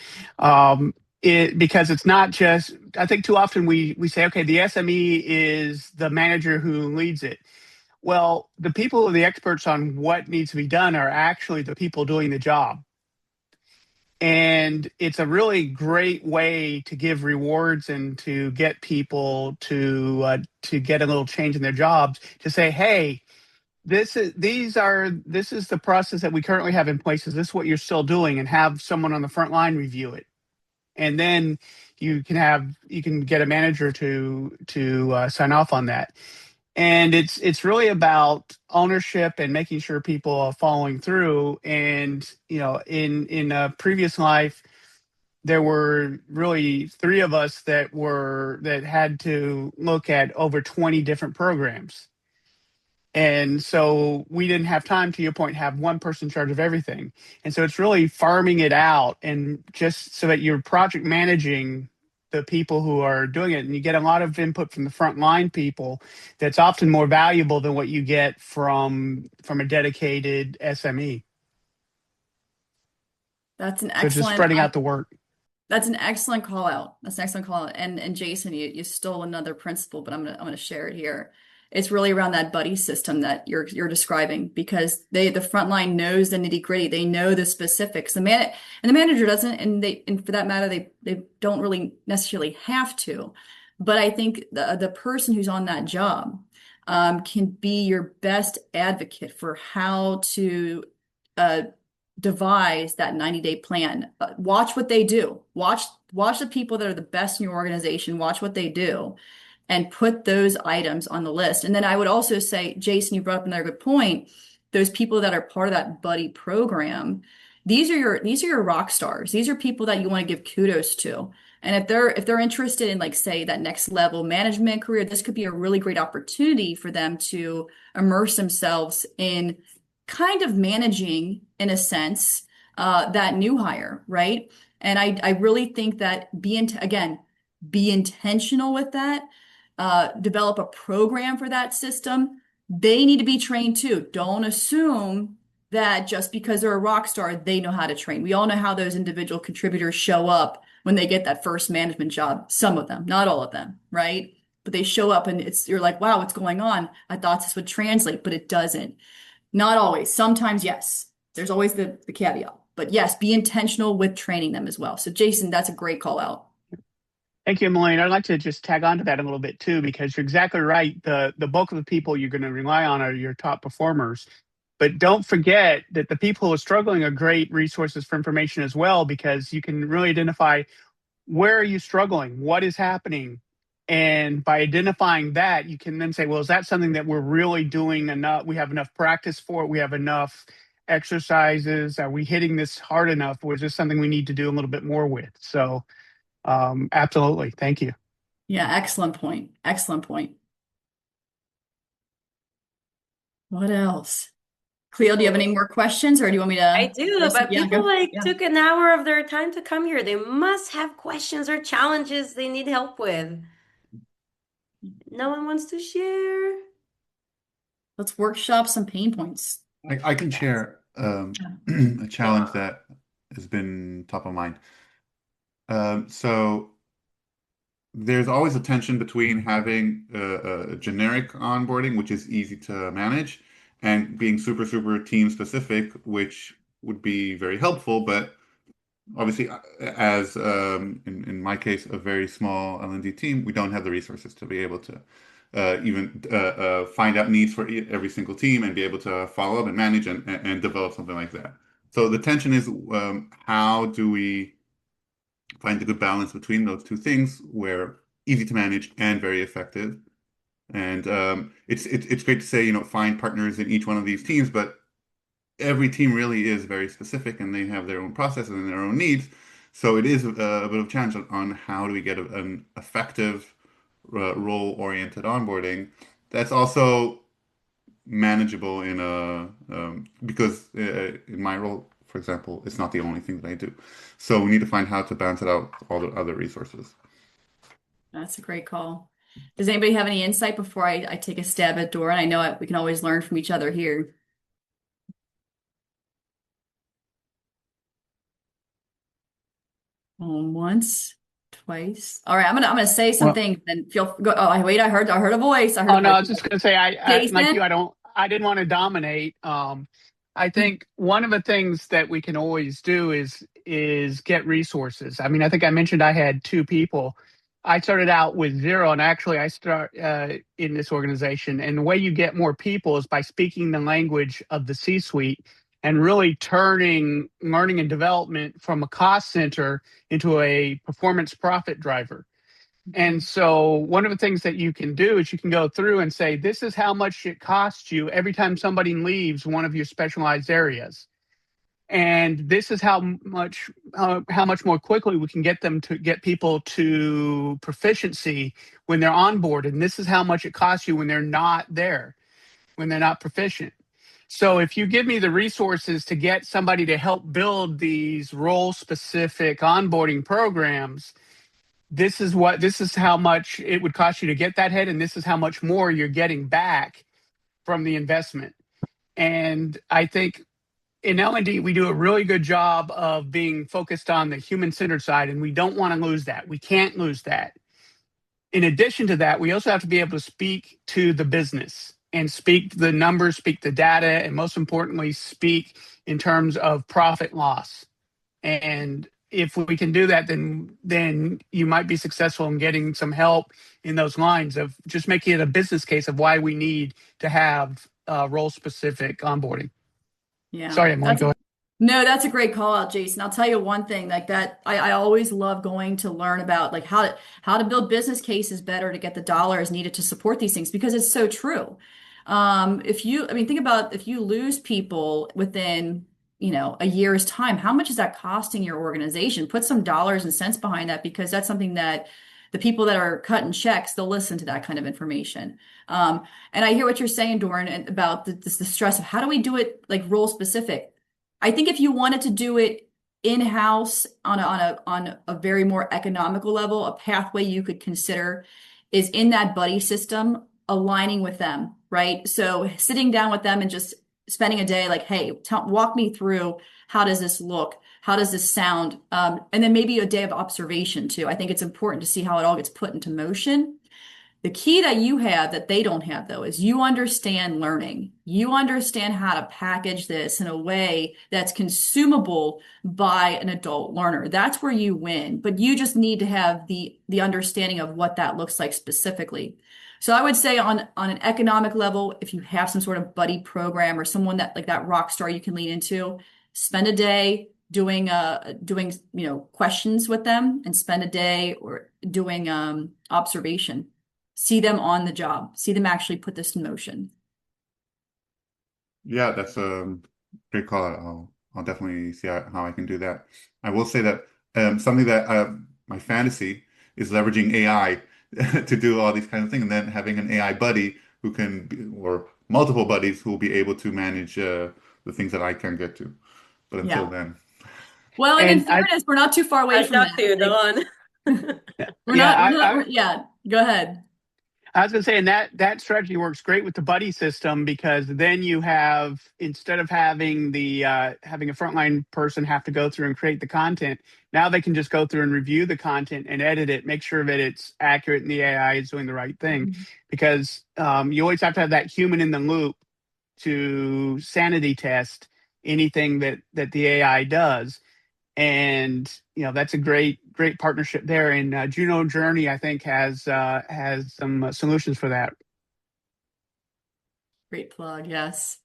D: Because it's not just, I think too often we say, okay, the SME is the manager who leads it. Well, the people, the experts on what needs to be done are actually the people doing the job. And it's a really great way to give rewards and to get people to get a little change in their jobs, to say, hey, this is the process that we currently have in place. Is this what you're still doing? And have someone on the front line review it. And then you can get a manager to sign off on that. And it's really about ownership and making sure people are following through. And in a previous life, there were really three of us that had to look at over 20 different programs. And so we didn't have time, to your point, have one person in charge of everything. And so it's really farming it out, and just so that you're project managing the people who are doing it. And you get a lot of input from the front line people that's often more valuable than what you get from a dedicated SME.
B: That's an
D: So just
B: excellent.
D: spreading out the work.
B: That's an excellent call out. That's an excellent call out. And Jason, you stole another principle, but I'm gonna share it here. It's really around that buddy system that you're describing, because the front line knows the nitty gritty. They know the specifics. And the manager doesn't, and for that matter, they don't really necessarily have to. But I think the person who's on that job can be your best advocate for how to uh, devise that 90-day plan. Watch what they do. Watch the people that are the best in your organization. Watch what they do, and put those items on the list. And then I would also say, Jason, you brought up another good point. Those people that are part of that buddy program, these are your rock stars. These are people that you want to give kudos to. And if they're interested in, like, say, that next level management career, this could be a really great opportunity for them to immerse themselves in kind of managing, in a sense, that new hire, right? And I really think that be intentional with that. Develop a program for that system. They need to be trained too. Don't assume that just because they're a rock star, they know how to train. We all know how those individual contributors show up when they get that first management job. Some of them, not all of them, right? But they show up and you're like, wow, what's going on? I thought this would translate, but it doesn't. Not always. Sometimes, yes. There's always the caveat. But yes, be intentional with training them as well. So Jason, that's a great call out.
D: Thank you, Emily. And I'd like to just tag on to that a little bit too, because you're exactly right. The bulk of the people you're going to rely on are your top performers. But don't forget that the people who are struggling are great resources for information as well, because you can really identify, where are you struggling? What is happening? And by identifying that, you can then say, well, is that something that we're really doing enough? We have enough practice for it. We have enough exercises. Are we hitting this hard enough? Or is this something we need to do a little bit more with? So absolutely. Thank you.
B: Yeah, excellent point. Excellent point. What else? Cleo, do you have any more questions, or do you want me
A: I
B: to?
A: do, but
B: Yeah,
A: people
B: go.
A: like
B: Yeah.
A: took an hour of their time to come here. They must have questions or challenges they need help with. No one wants to share.
B: Let's workshop some pain points.
C: I can share a challenge that has been top of mind. So there's always a tension between having a generic onboarding, which is easy to manage, and being super, super team specific, which would be very helpful. But obviously, as in my case, a very small L&D team, we don't have the resources to be able to even find out needs for every single team and be able to follow up and manage and develop something like that. So the tension is, how do we find a good balance between those two things, where easy to manage and very effective. And it's great to say, find partners in each one of these teams, but every team really is very specific, and they have their own processes and their own needs. So it is a bit of a challenge on how do we get an effective role-oriented onboarding that's also manageable because in my role, for example, it's not the only thing that I do. So we need to find how to balance it out with all the other resources.
B: That's a great call. Does anybody have any insight before I take a stab at Dora? And I know we can always learn from each other here. Once, twice. All right, I'm gonna say
D: Well,
B: something and go. Oh, wait, I heard a voice. I heard
D: oh
B: a
D: no,
B: voice.
D: I was just going to say, I like you,
B: Jason?
D: I didn't want to dominate. I think one of the things that we can always do is get resources. I mean, I think I mentioned I had two people. I started out with zero, and actually, I start in this organization. And the way you get more people is by speaking the language of the C-suite and really turning learning and development from a cost center into a performance profit driver. And so one of the things that you can do is you can go through and say, this is how much it costs you every time somebody leaves one of your specialized areas. And this is how much more quickly we can get them to get people to proficiency when they're on board. And this is how much it costs you when they're not there, when they're not proficient. So if you give me the resources to get somebody to help build these role specific onboarding programs, this is how much it would cost you to get that head, and this is how much more you're getting back from the investment. And I think in L&D, we do a really good job of being focused on the human-centered side, and we don't want to lose that. We can't lose that. In addition to that, we also have to be able to speak to the business and speak the numbers, speak the data, and most importantly, speak in terms of profit loss. And if we can do that, then you might be successful in getting some help in those lines of just making it a business case of why we need to have role-specific onboarding.
B: Yeah,
D: Sorry, Emily, go ahead.
B: no, that's a great call out, Jason. I'll tell you one thing, like that, I always love going to learn about like how to build business cases better to get the dollars needed to support these things because it's so true. I mean, think about if you lose people within, a year's time, how much is that costing your organization? Put some dollars and cents behind that because that's something that the people that are cutting checks, they'll listen to that kind of information. And I hear what you're saying, Doran, about the stress of how do we do it like role specific. I think if you wanted to do it in-house on a very more economical level, a pathway you could consider is in that buddy system, aligning with them, right? So sitting down with them and just spending a day like, hey, walk me through how does this look? How does this sound? And then maybe a day of observation too. I think it's important to see how it all gets put into motion. The key that you have that they don't have, though, is you understand learning. You understand how to package this in a way that's consumable by an adult learner. That's where you win, but you just need to have the understanding of what that looks like specifically. So I would say on an economic level, if you have some sort of buddy program or someone that like that rock star you can lean into, spend a day doing questions with them and spend a day or doing observation. See them on the job, see them actually put this in motion.
C: Yeah, that's a great call out. I'll definitely see how I can do that. I will say that something that my fantasy is leveraging AI to do all these kinds of things, and then having an AI buddy who can or multiple buddies who will be able to manage the things that I can get to. But until
B: Yeah.
C: then,
B: Well, and in
D: And
B: fairness, we're not too far away
A: I
B: from
A: talk
B: that.
A: to you,
B: Like,
A: Dawn.
B: yeah, go ahead.
D: I was going to say, and that strategy works great with the buddy system because then you have instead of having having a frontline person have to go through and create the content, now they can just go through and review the content and edit it, make sure that it's accurate and the AI is doing the right thing. Because you always have to have that human in the loop to sanity test anything that the AI does. And that's a great partnership there. And Juno Journey, I think, has some solutions for that.
B: Great plug, yes.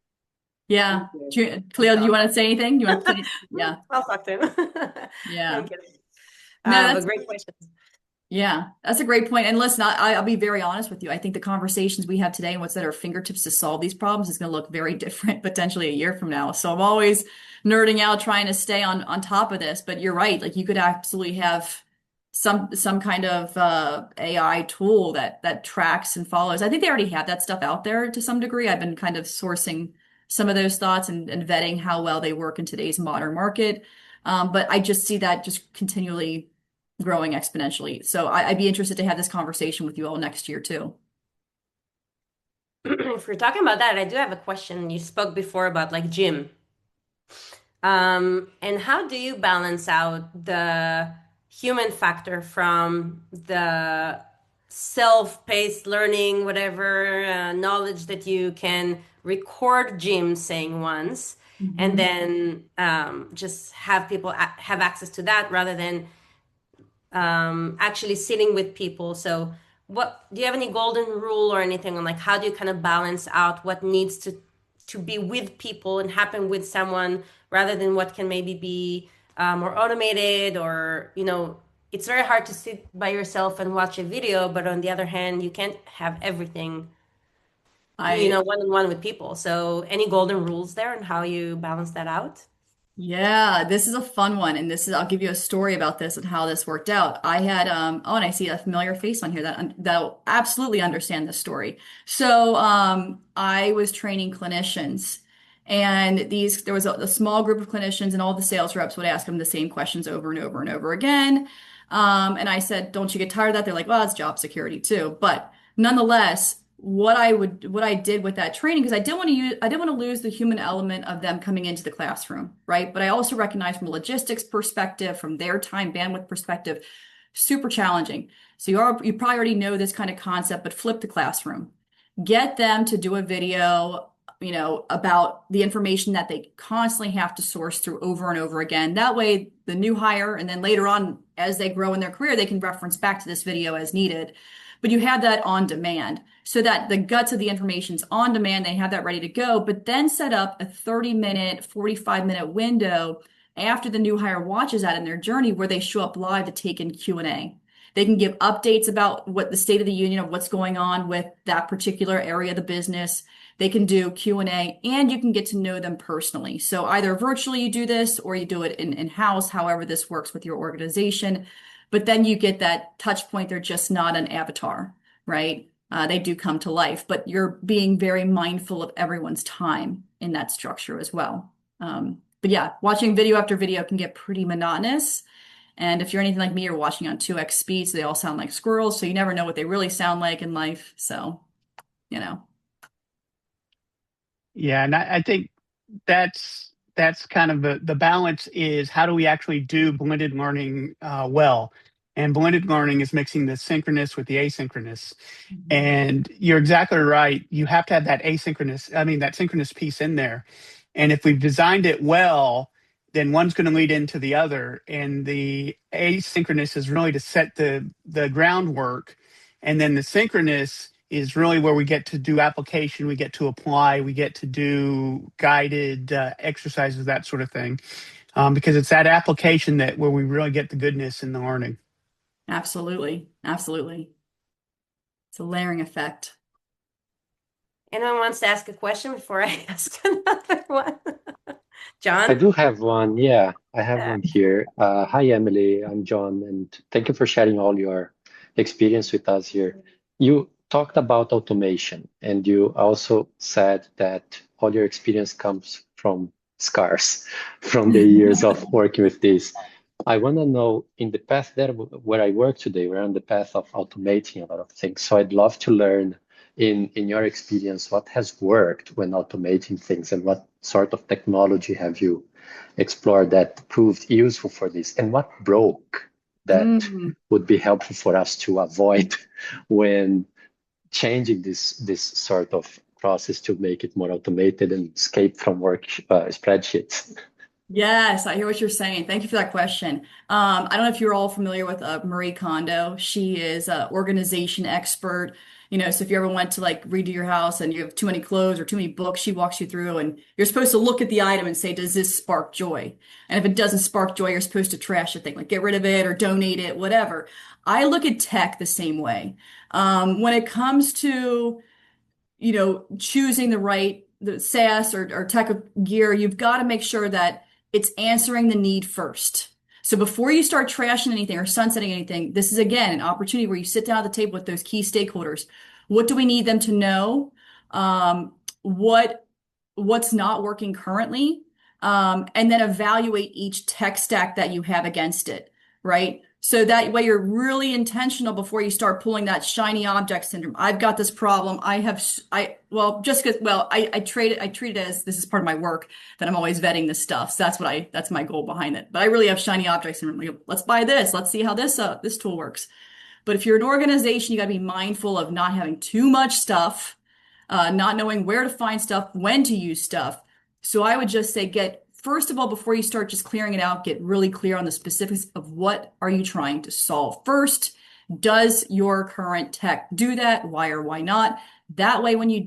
B: Yeah.
A: Thank you.
B: Cleo, do you want to say anything? You want to say? Yeah.
A: I'll talk to him.
B: Yeah.
A: I'm kidding.
B: No,
A: But
B: that's
A: great question.
B: yeah, that's a great point. And listen, I'll be very honest with you. I think the conversations we have today and what's at our fingertips to solve these problems is going to look very different potentially a year from now. So I'm always nerding out trying to stay on top of this. But you're right. Like you could absolutely have some kind of AI tool that tracks and follows. I think they already have that stuff out there to some degree. I've been kind of sourcing some of those thoughts and vetting how well they work in today's modern market. But I just see that just continually growing exponentially. So I'd be interested to have this conversation with you all next year too.
A: If we're talking about that, I do have a question. You spoke before about like gym. And how do you balance out the human factor from the self-paced learning, whatever knowledge that you can record Jim saying once, and
B: Mhm.
A: then just have people have access to that rather than actually sitting with people. So, what do you have any golden rule or anything on like how do you kind of balance out what needs to be with people and happen with someone rather than what can maybe be more automated or it's very hard to sit by yourself and watch a video, but on the other hand, you can't have everything
B: I
A: one on one with people. So, any golden rules there and how you balance that out?
B: Yeah, this is a fun one, and I'll give you a story about this and how this worked out. I had oh, and I see a familiar face on here that'll absolutely understand this story. So I was training clinicians, and there was a small group of clinicians, and all the sales reps would ask them the same questions over and over and over again. And I said, "Don't you get tired of that?" They're like, "Well, it's job security too," but nonetheless, what I did with that training, because I didn't want to lose the human element of them coming into the classroom, right? But I also recognize from a logistics perspective, from their time bandwidth perspective, super challenging. So you probably already know this kind of concept, but flip the classroom. Get them to do a video, about the information that they constantly have to source through over and over again. That way, the new hire, and then later on, as they grow in their career, they can reference back to this video as needed. But you have that on demand so that the guts of the information's on demand. They have that ready to go, but then set up a 30-minute, 45-minute window after the new hire watches that in their journey where they show up live to take in Q&A. They can give updates about what the state of the union of what's going on with that particular area of the business. They can do Q&A, and you can get to know them personally. So either virtually you do this or you do it in-house, however this works with your organization. But then you get that touch point. They're just not an avatar, right? They do come to life, but you're being very mindful of everyone's time in that structure as well. But yeah, watching video after video can get pretty monotonous. And if you're anything like me, you're watching on 2x speed, so they all sound like squirrels, so you never know what they really sound like in life. So, you know.
D: Yeah, and I think that's kind of the balance is how do we actually do blended learning well? And blended learning is mixing the synchronous with the asynchronous.
B: Mhm.
D: And you're exactly right. You have to have that synchronous piece in there. And if we've designed it well, then one's going to lead into the other. And the asynchronous is really to set the groundwork. And then the synchronous is really where we get to do application, we get to apply, we get to do guided exercises, that sort of thing. Because it's that application that where we really get the goodness in the learning.
B: Absolutely. Absolutely. It's a layering effect.
A: Anyone wants to ask a question before I ask another one?
E: I
A: John?
E: do have one. Yeah, I have
A: Yeah.
E: one here. Hi, Emily. I'm John, and thank you for sharing all your experience with us here. You talked about automation, and you also said that all your experience comes from scars, from the years of working with this. I want to know in the path there where I work today, we're on the path of automating a lot of things. So I'd love to learn in your experience, what has worked when automating things and what sort of technology have you explored that proved useful for this and what broke that
B: Mm.
E: would be helpful for us to avoid when changing this sort of process to make it more automated and escape from work spreadsheets.
B: Yes, I hear what you're saying. Thank you for that question. I don't know if you're all familiar with Marie Kondo. She is an organization expert. So if you ever went to like redo your house and you have too many clothes or too many books, she walks you through and you're supposed to look at the item and say, does this spark joy? And if it doesn't spark joy, you're supposed to trash the thing, like get rid of it or donate it, whatever. I look at tech the same way. When it comes to choosing the SaaS or tech gear, you've got to make sure that it's answering the need first. So before you start trashing anything or sunsetting anything, this is again an opportunity where you sit down at the table with those key stakeholders. What do we need them to know? What's not working currently? And then evaluate each tech stack that you have against it, right? So that way you're really intentional before you start pulling that shiny object syndrome. I've got this problem. Well, just because, well, I treat it as this is part of my work that I'm always vetting this stuff. So that's my goal behind it. But I really have shiny object syndrome. Like, let's buy this. Let's see how this tool works. But if you're an organization, you got to be mindful of not having too much stuff, not knowing where to find stuff, when to use stuff. So I would just say first of all, before you start just clearing it out, get really clear on the specifics of what are you trying to solve first. Does your current tech do that? Why or why not? That way, when you're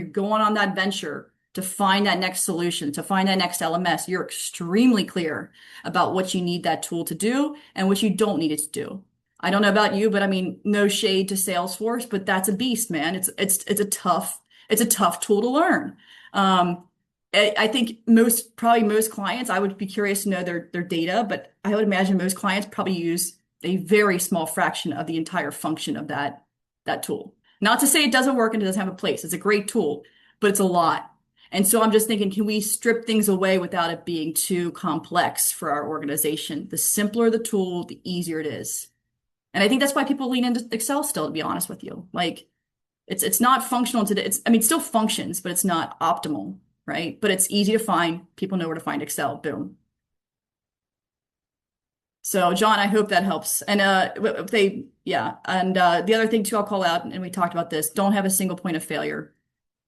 B: going on that venture to find that next solution, to find that next LMS, you're extremely clear about what you need that tool to do and what you don't need it to do. I don't know about you, but I mean, no shade to Salesforce, but that's a beast, man. It's a tough tool to learn. I think probably most clients, I would be curious to know their data, but I would imagine most clients probably use a very small fraction of the entire function of that tool. Not to say it doesn't work and it doesn't have a place. It's a great tool, but it's a lot. And so I'm just thinking, can we strip things away without it being too complex for our organization? The simpler the tool, the easier it is. And I think that's why people lean into Excel still, to be honest with you. Like it's not functional today. It still functions, but it's not optimal, right? But it's easy to find. People know where to find Excel. Boom. So John, I hope that helps. And the other thing too, I'll call out, and we talked about this, don't have a single point of failure.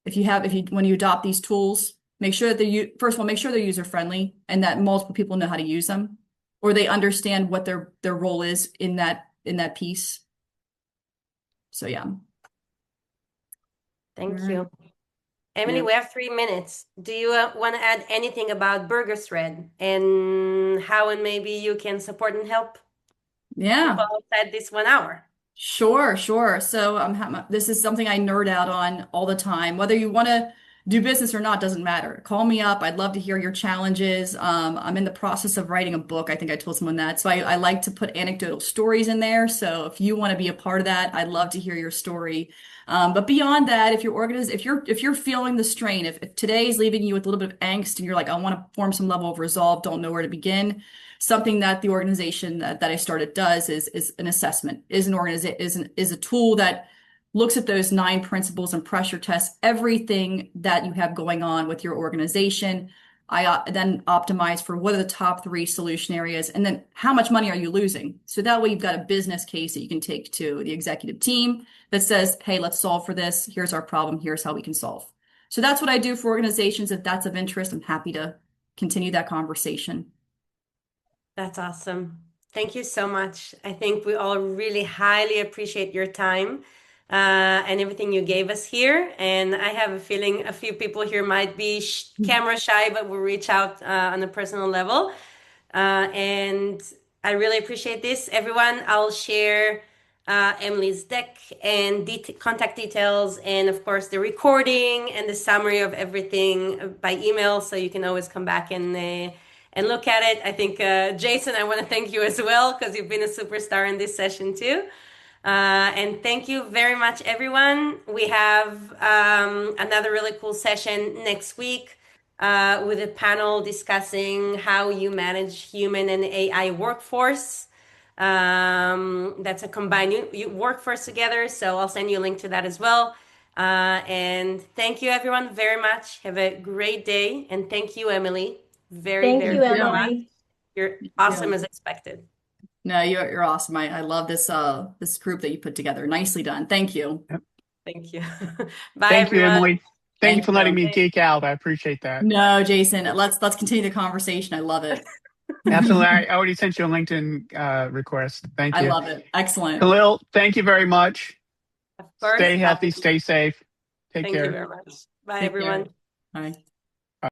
B: When you adopt these tools, make sure that first of all, make sure they're user friendly and that multiple people know how to use them, or they understand what their role is in that piece. So yeah.
A: Thank
B: All right.
A: you. Emily,
B: Yeah.
A: we have 3 minutes. Do you want to add anything about Burger Thread and how and maybe you can support and help
B: Yeah.
A: people outside this 1 hour?
B: Sure. So this is something I nerd out on all the time. Whether you want to do business or not doesn't matter. Call me up. I'd love to hear your challenges. I'm in the process of writing a book. I think I told someone that. So I like to put anecdotal stories in there. So if you want to be a part of that, I'd love to hear your story. But beyond that, if you're feeling the strain, if today is leaving you with a little bit of angst and you're like, I want to form some level of resolve, don't know where to begin, something that the organization that I started does is an assessment, is a tool that looks at those 9 principles and pressure tests everything that you have going on with your organization. I then optimize for what are the top 3 solution areas, and then how much money are you losing? So that way you've got a business case that you can take to the executive team that says, hey, let's solve for this. Here's our problem. Here's how we can solve. So that's what I do for organizations. If that's of interest, I'm happy to continue that conversation.
A: That's awesome. Thank you so much. I think we all really highly appreciate your time and everything you gave us here. And I have a feeling a few people here might be camera shy, but will reach out on a personal level. And I really appreciate this. Everyone, I'll share Emily's deck and contact details, and of course, the recording and the summary of everything by email. So you can always come back and look at it. I think, Jason, I want to thank you as well because you've been a superstar in this session too. And thank you very much, everyone. We have another really cool session next week with a panel discussing how you manage human and AI workforce. That's a combined workforce together. So I'll send you a link to that as well. And thank you, everyone, very much. Have a great day. And thank you, Emily. Very,
F: Thank
A: very
F: you,
A: much.
F: Emily.
A: You're
B: Thank
A: awesome
B: you.
A: as expected.
B: No, you're awesome. I love this group that you put together. Nicely done. Thank you.
D: Yep.
A: Thank you. Bye,
D: Thank you,
A: everyone.
D: Emily. Thank you for letting me
A: you.
D: geek out. I appreciate that.
B: No, Jason, let's continue the conversation. I love it.
D: Absolutely. I already sent you a LinkedIn request. Thank
B: I
D: you.
B: love it. Excellent.
D: Khalil, thank you very much.
A: Of course.
D: Stay healthy, stay safe. Take
A: Thank
D: care.
A: you very much. Bye,
B: Take care.
A: everyone.
B: Bye.